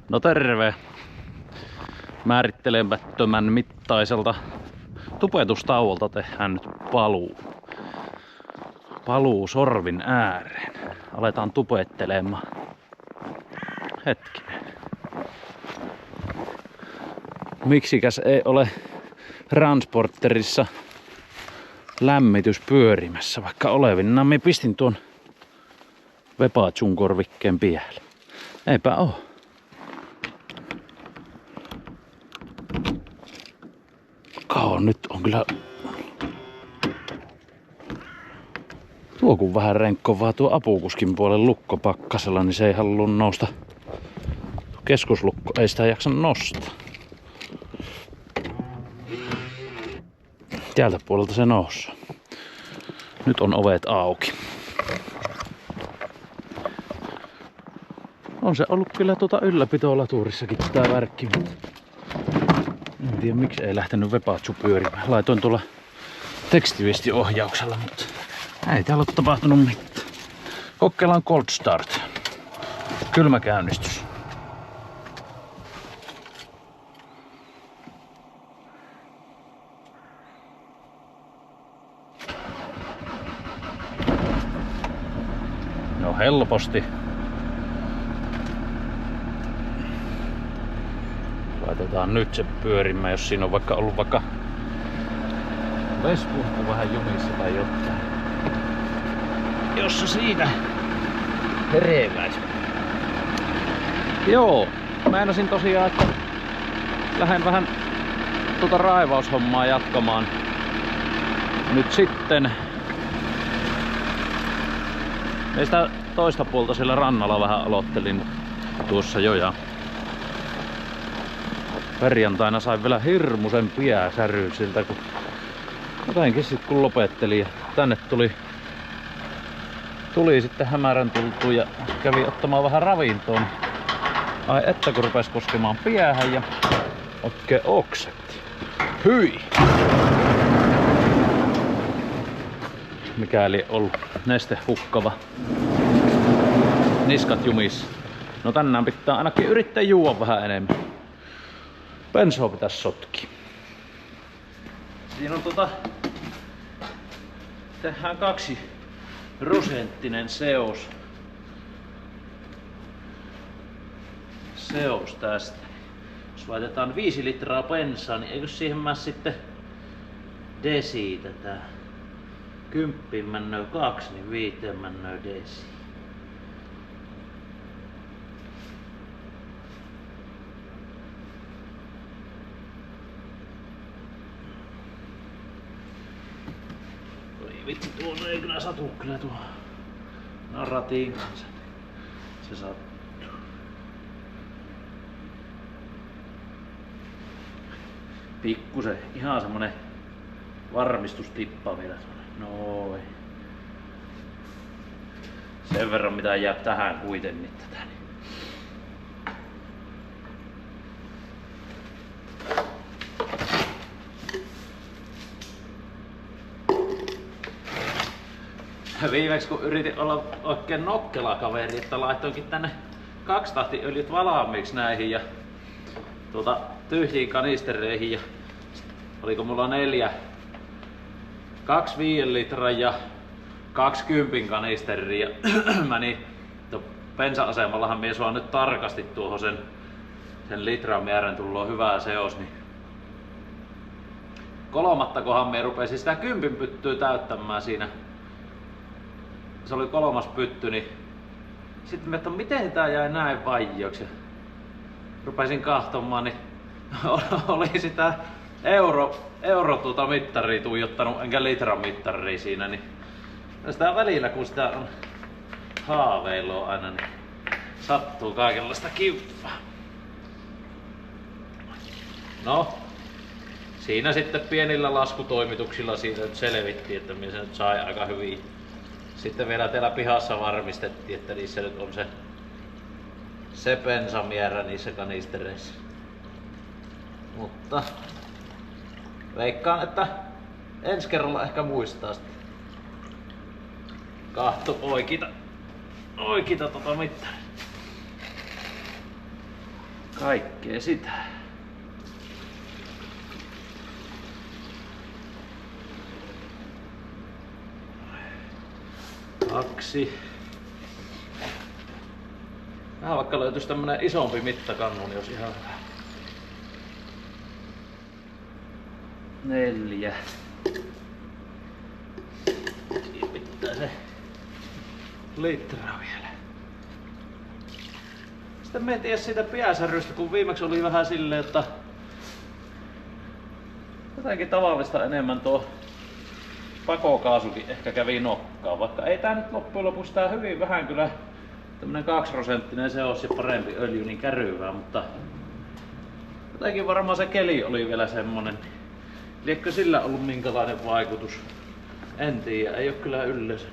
No terve! Määrittelemättömän mittaiselta tupetustauolta tehdään nyt paluu sorvin ääreen. Aletaan tupettelemaan. Hetkinen. Miksikäs ei ole transporterissa lämmitys pyörimässä, vaikka olevinaan minä pistin tuon Vepatsun korvikkeen piälle. Eipä oo. Nyt on kyllä tuo kun vähän renkkovaa tuo apukuskin puolen lukko pakkasella, niin se ei halua nousta. Keskuslukko ei sitä jaksa nostaa. Täältä puolelta se nousee. Nyt on ovet auki. On se ollut kyllä ylläpitolatuurissakin tää värkki, mutta en tiedä miksi ei lähtenyt Vepatsu pyörimään. Laitoin tuolla tekstiviestiohjauksella, mutta ei täällä ole tapahtunut mitään. Kokeillaan cold start. Kylmäkäynnistys. No helposti. Laitetaan nyt se pyörimään, jos siinä on vaikka ollut vespumppu vähän jumissa tai jotain. Jossa siitä hereväis. Joo, meinasin tosiaan, että lähden vähän raivaushommaa jatkamaan. Nyt sitten meistä toista puolta siellä rannalla vähän aloittelin tuossa jo ja perjantaina sain vielä hirmuisen piäsäryn siltä, kun jotenkin sit kun lopettelin ja tänne tuli sitten hämärän tultua ja kävi ottamaan vähän ravintoon. Ai että kun rupes koskemaan piähän ja oikein oksetti. Hyi! Mikäli ollut neste hukkava. Niskat jumis. No tänään pitää ainakin yrittää juua vähän enemmän. Bensoa pitäis sotki. Siinä on tehdään 2-prosenttinen seos tästä. Jos laitetaan 5 litraa bensaa, niin eikö siihen mä sitten desi tätä 10 männöö 2, niin 5 männöö desi. Vitsi, tuolla ei kyllä satu kyllä tuo narratiin kanssa. Se sattuu. Pikkusen, ihan semmonen varmistustippa vielä. Noin. Sen verran mitä jää tähän kuitenkin tätä. Viimeksi kun yritin olla oikein nokkela kaveri, että laitoinkin tänne 2-tahtiöljyt valmiiksi näihin ja tyhjiin kanistereihin ja oliko mulla 2 5 litran ja 20 kanisteria ja mä niin bensa-asemallahan mie sua nyt tarkasti tuohon sen litran määrän tullut hyvää seos, niin 3. kohan mie rupesin sitä 10 pyttyä täyttämään siinä. Se oli 3. pytty, niin sitten että miten tää jäi näin vaijioksi. Rupesin kahtomaan, niin oli sitä euro mittaria tuijottanut, enkä litran mittaria siinä, niin sitä välillä kun sitä on haaveilua aina, niin sattuu kaikenlaista kivaa. No, siinä sitten pienillä laskutoimituksilla siitä nyt selvittiin, että minä se nyt sai aika hyvin. Sitten vielä täällä pihassa varmistettiin, että niissä nyt on se bensamäärä niissä kanistereissa. Mutta veikkaan, että ensi kerralla ehkä muistaa sitten kahto oikeita mittaria. Kaikkea sitä. Kaksi. Vaikka löytyisi tämmönen isompi mittakannu, niin olisi ihan hyvä. 4. Siinä pitää se litra vielä. Sitten mä en tiedä siitä pääsärrystä, kun viimeksi oli vähän silleen, että jotenkin tavallista enemmän tuo pakokaasukin ehkä kävi nokkaan. Vaikka ei tää nyt loppujen lopuksi tää hyvin vähän kyllä tämmönen 2% se olisi parempi öljy niin käryvää, mutta jotenkin varmaan se keli oli vielä semmonen. Liekö sillä ollut minkälainen vaikutus? En tiedä, ei oo kyllä yleensä.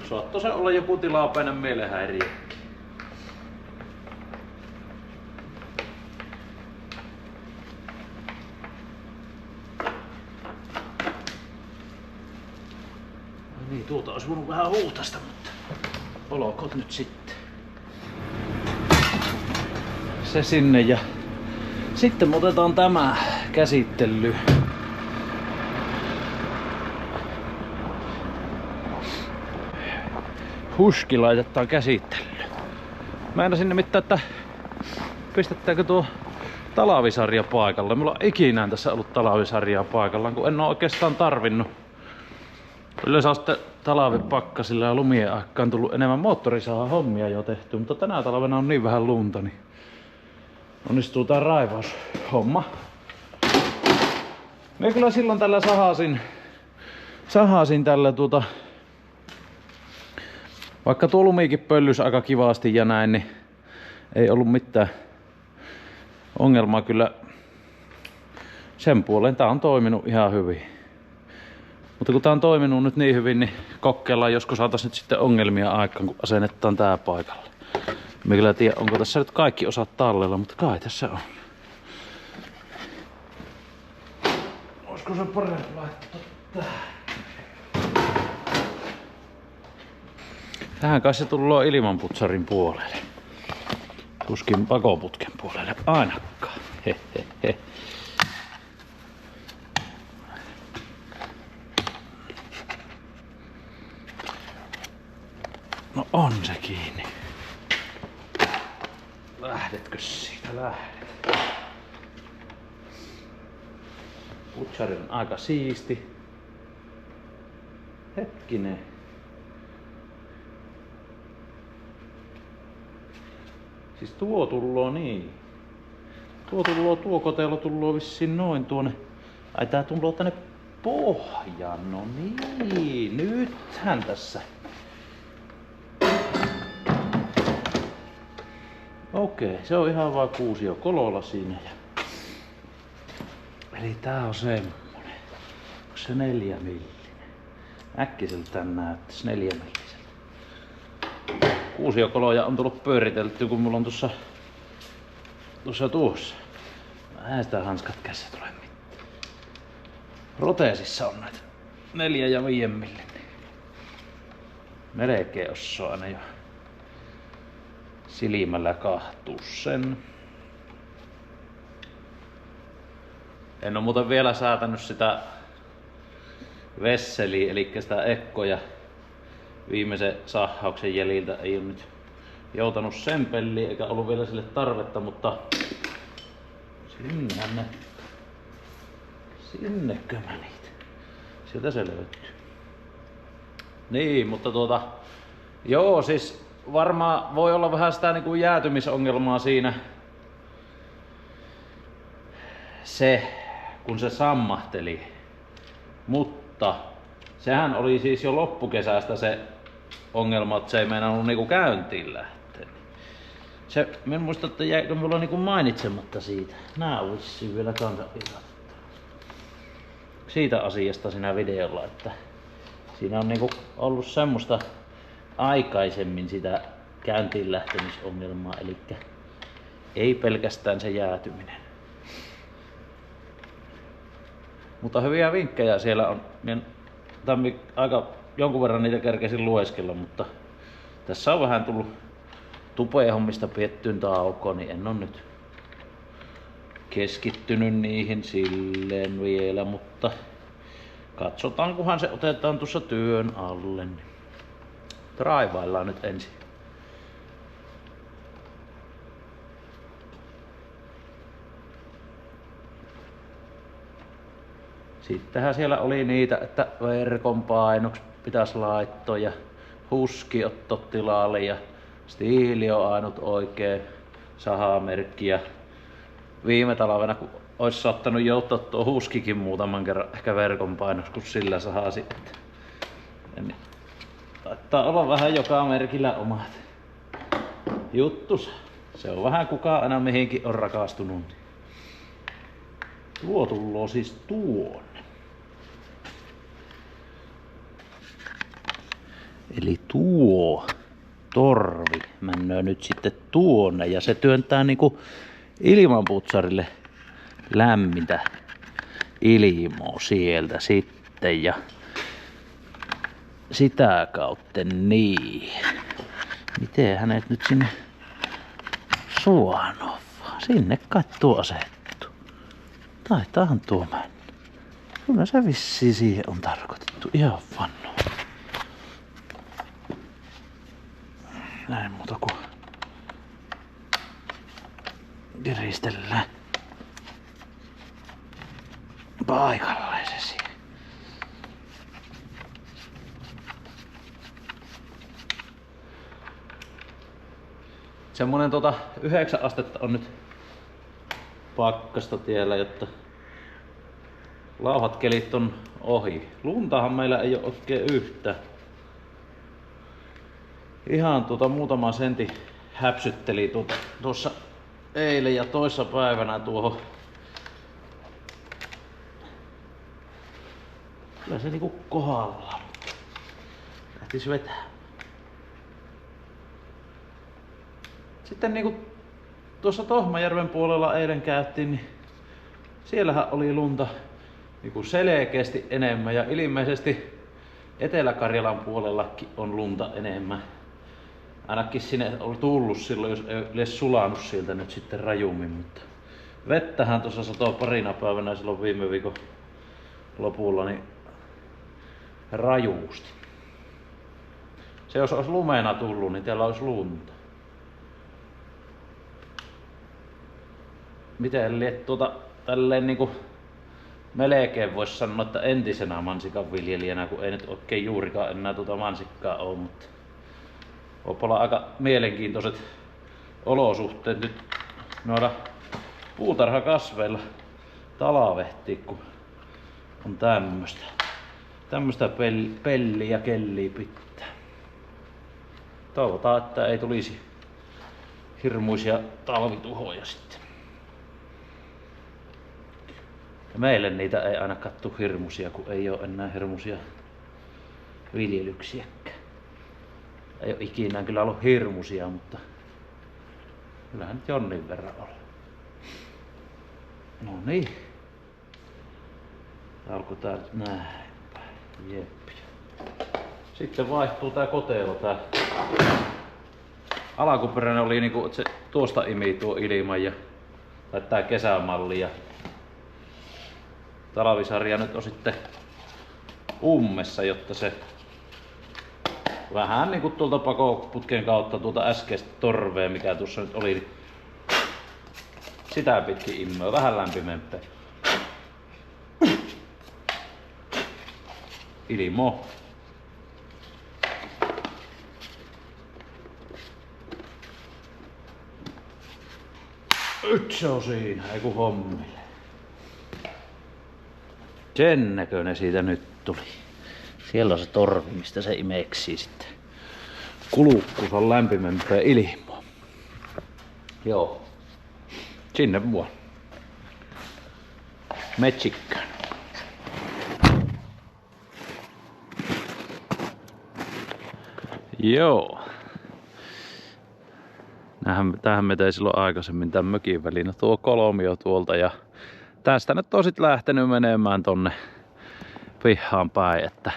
Saattoi se olla joku tilapäinen mielenhäiriö. Niin, tuota olisi voinut vähän huutasta, mutta olkoot nyt sitten. Se sinne ja sitten me otetaan tämä käsittely. Huski laitetaan käsittelyyn. Mä en sinne mitään, että pistetäänkö tuo talavisarja paikalle. Mulla on ikinä tässä ollut talavisarjaa paikallaan, kun en oo oikeastaan tarvinnut. Yleensä on sitten talvipakkasilla ja lumien aikaan tullut enemmän moottorisahan hommia jo tehty, mutta tänä talvena on niin vähän lunta, niin onnistuu tää raivaushomma. Me kyllä silloin tällä sahasin tällä vaikka tuo lumikin pöllys aika kivasti ja näin, niin ei ollut mitään ongelmaa kyllä sen puoleen. Tää on toiminut ihan hyvin. Mutta kun tää on toiminut nyt niin hyvin, niin kokeillaan josko saatais nyt sitten ongelmia aikaan, kun asennetaan tää paikalle. Me kyllä tiedä, onko tässä nyt kaikki osat tallella, mutta kai tässä on. Olisiko se parempi laittaa tähän? Tähän kai se tullaan ilmanputsarin puolelle. Tuskin pakoputken puolelle ainakaan. Hehehe. No on se kiinni. Lähdetkö siitä? Lähdet. Putsari on aika siisti. Hetkinen. Siis tuo tulloo niin. Tuo kotelo tulloo vissiin noin tuonne. Ai tää tulloo tänne pohjaan. No niin, nythän tässä. Okei, se on ihan vaan kuusio kololla siinä. Eli tää on semmonen. Onko se 4 millinen? Äkkiseltään näyttäis 4 milliseltä. Kuusiokoloja on tullut pyöritelty, kun mulla on tuossa. Eihän sitä hanskat käsissä tule mitään. Roteesissa on näitä 4 ja 5 millinen. Melkein osaa aina jo silmällä kahtuu sen. En oo muuten vielä säätänyt sitä vesseliä, eli sitä ekkoja viimeisen sahauksen jäljiltä. Ei oo nyt joutanut sen pelliin eikä ollut vielä sille tarvetta, mutta sinnekö mä niitä? Sieltä se löytyy. Niin, mutta joo, siis varmaan voi olla vähän sitä niinku jäätymisongelmaa siinä. Se, kun se sammahteli. Mutta sehän oli siis jo loppukesästä se ongelma, että se ei meinannut niinku käyntiin lähteä. Mä en muista, että jäikö mulla niinku mainitsematta siitä. Nää on vissiin vielä kanssa siitä asiasta siinä videolla, että siinä on niinku ollut semmoista aikaisemmin sitä käyntiin lähtemisongelmaa, eli ei pelkästään se jäätyminen. Mutta hyviä vinkkejä siellä on. Aika jonkun verran niitä kerkesin lueskella, mutta tässä on vähän tullut tupehommista piettyyn taukoon, niin en oo nyt keskittynyt niihin silleen vielä, mutta katsotaan kunhan se otetaan tuossa työn alle. Niin raivaillaan nyt ensin. Sittenhän siellä oli niitä, että verkon painoksi pitäisi laittaa ja huski ottaa tilalle ja stiili on ainut oikee sahamerkki. Ja viime talvena kun olisi saattanut jouttaa tuo huskikin muutaman kerran ehkä verkon painoksi, kun sillä sahasi. Niin taittaa olla vähän joka merkillä omat juttus. Se on vähän kuka aina mihinkin on rakastunut. Tuo tulloo siis tuonne. Eli tuo torvi mennään nyt sitten tuonne ja se työntää niinku ilmanputsarille lämmintä ilmaa sieltä sitten ja sitä kautta niin. Miten hänet nyt sinne suonoo? Sinne kai tuo asettu. Taitaahan tuo mennä. Kyllä se vissiin siihen on tarkoitettu ihan vannoa. Näin muuta kuin kiristellään paikalleen se siihen. Semmonen 9 astetta on nyt pakkasta tiellä, jotta lauhat kelit on ohi. Luntahan meillä ei ole oikein yhtään. Ihan muutama sentti häpsytteli tuossa eilen ja toissa päivänä tuohon. Kyllä se niinku kohdallaan. Lähtis vetää. Sitten niinku tuossa Tohmajärven puolella eilen käytiin, niin siellähän oli lunta niinku selkeästi enemmän ja ilmeisesti Etelä-Karjalan puolellakin on lunta enemmän. Ainakin sinne oli tullut silloin, jos ei edes sulanut sieltä nyt sitten rajummin, mutta vettähän tuossa satoi parina päivänä silloin viime viikon lopulla niin rajuusti. Se jos olisi lumena tullut, niin täällä olisi lunta. Miten liet tälleen niinku melkein vois sanoa, että entisenä mansikan viljelijänä, kun ei nyt oikein juurikaan enää mansikkaa ole, mutta voi olla aika mielenkiintoiset olosuhteet nyt noilla puutarhakasveilla talavehtii, kun on tämmöstä pelliä ja kelliä pitää. Toivotaan, että ei tulisi hirmuisia talvituhoja sitten. Ja meille niitä ei ainakaan tule hirmuisia, kun ei ole enää hirmuisia viljelyksiäkään. Ei ole ikinä kyllä ollut hirmuisia, mutta kyllähän nyt jonnin verran on. No niin. Alkoi tää näin. Jep. Sitten vaihtuu tää kotelo. Tää alkuperäinen oli niinku, että se tuosta imii tuo ilman ja tai tää kesämalli ja talvisarja nyt on sitten ummessa, jotta se vähän niinku tuolta pakoputken kautta tuolta äskeistä torvea, mikä tuossa nyt oli, niin sitä pitkin immöä, vähän lämpimempää. Ilmo. Nyt se on siinä, ei kun hommille. Sen näköinen siitä nyt tuli. Siellä on se torvi, mistä se imeksii sitten. Kulukkuus on lämpimämpää ilmaa. Joo. Sinne vaan. Metsikkään. Joo. Tähän me tein silloin aikaisemmin tämän mökin välinä tuo kolmio tuolta ja tästä nyt on sit lähtenyt menemään tonne pihaan päin, että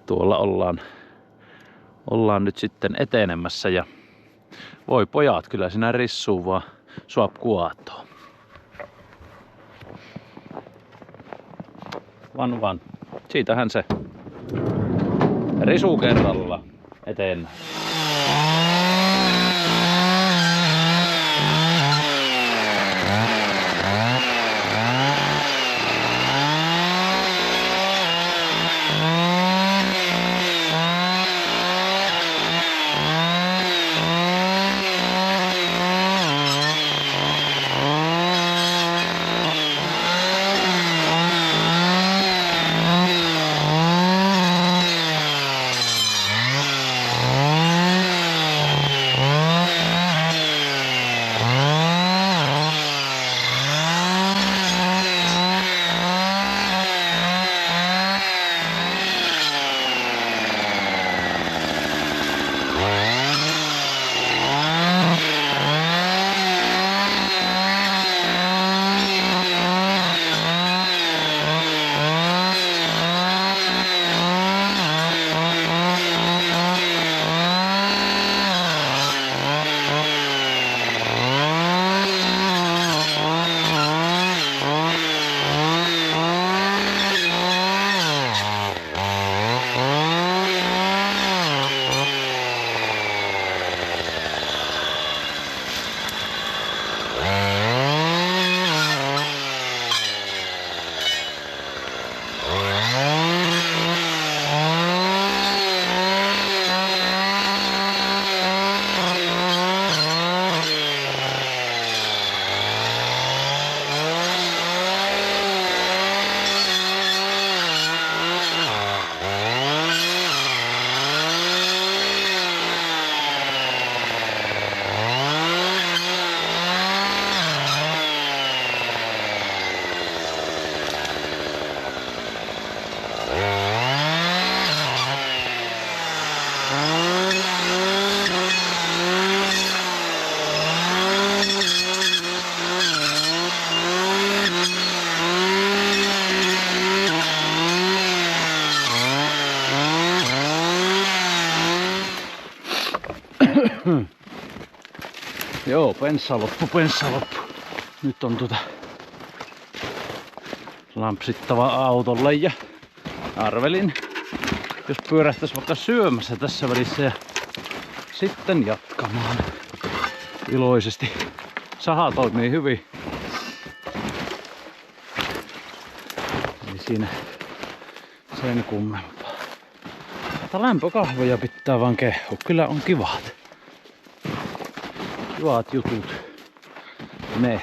tuolla ollaan nyt sitten etenemässä ja Voi pojat, kyllä sinä rissuu vaan suap kuatoo. Van. Siitähän se. Risu kerralla eteen. Joo, penssa loppu. Nyt on lampsittava autolle ja arvelin, jos pyörähtäis vaikka syömässä tässä välissä ja sitten jatkamaan iloisesti. Saha toimii hyvin. Ei siinä sen kummempaa. Tätä lämpökahveja pitää vaan kehua. Kyllä on kivat. Kivat jutut. Ne.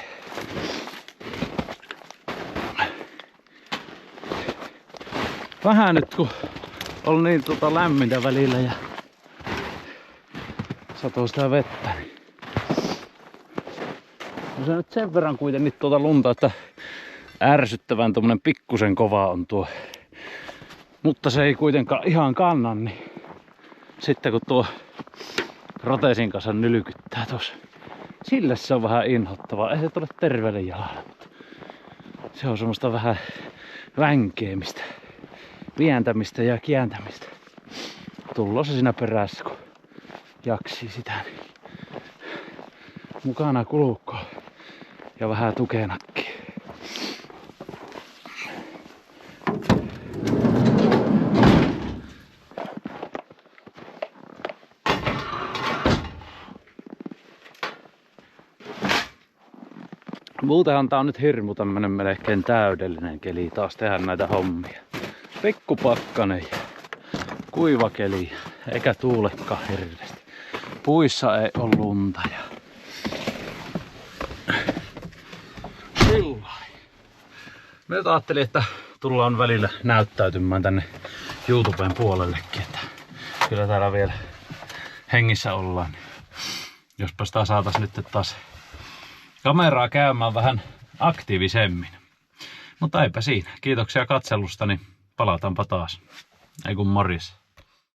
Vähän nyt kun on niin lämmintä välillä ja satoo sitä vettä, niin on se nyt sen verran kuitenkin lunta, että ärsyttävän tommonen pikkusen kova on tuo. Mutta se ei kuitenkaan ihan kanna, niin sitten kun tuo proteesin kanssa nylkyttää tossa, sille se on vähän inhottavaa. Ei se tule terveelle jalalle, mutta se on semmoista vähän vänkeemistä, vientämistä ja kiäntämistä. Tullo se siinä perässä, kun jaksii sitä, niin mukana kulukkoon ja vähän tukenakki. Muutenhan tää on nyt hirmu tämmönen melkein täydellinen keli taas tehdä näitä hommia. Pikkupakkanen ja kuiva keli, eikä tuulekaan hirveästi. Puissa ei oo lunta ja sillain. Nyt ajattelin, että tullaan välillä näyttäytymään tänne YouTuben puolellekin, että kyllä täällä vielä hengissä ollaan. Jospa sitä saatais nyt taas kameraa käymään vähän aktiivisemmin. Mutta eipä siinä. Kiitoksia katselusta, niin palataanpa taas. Ei kun morjes.